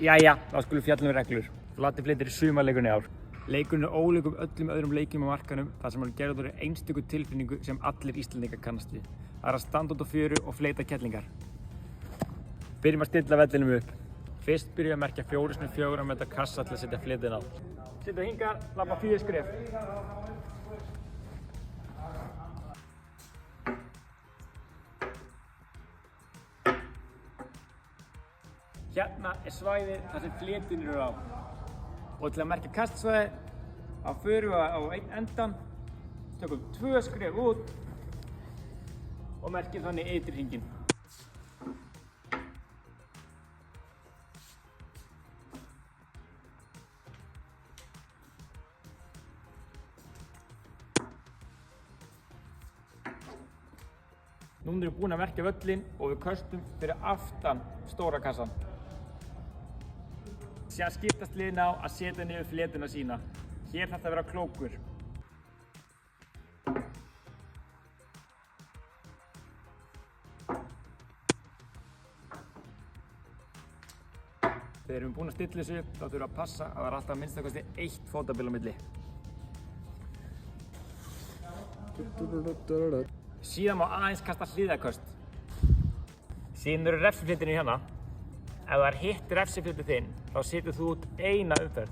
Jæja, þá skulum fjalla reglur. Flati flitir er sumarleikurinn í ár. Leikurinn er ólíkur öllum öðrum leikjum á markanum þar sem hann gerður einstöku tilfinningu sem allir Íslendingar kannast við. Það er að standa út á fjöru og fleyta kettlingar. Byrjum að stilla vellinum upp. Fyrst byrjum að merkja 4x4 metra kassa til að setja flitin á. Setja hingað, labba 4 skref. Hérna er svæðið þar sem fletin eru á. Og til að merkja kastsvæði, þá förum við á einn endan, tökum 2 skref út og merkjum þannig ytri hringinn. Nú erum við búin að merkja völlinn og við köstum fyrir aftan stóra kassan. Síðan skiptast liðin á að setja niður fletuna sína. Hér þarf það að vera klókur. Þegar við erum búin að stilla þessu upp, þá þurfum við að passa að það er alltaf að minnstakosti 1 fótabil á milli. Síðan má aðeins kasta hliðarköst. Síðan eru refsiflitirnir hérna. Ef það er hitt refsiflitið þinn, þá setur þú út eina umferð.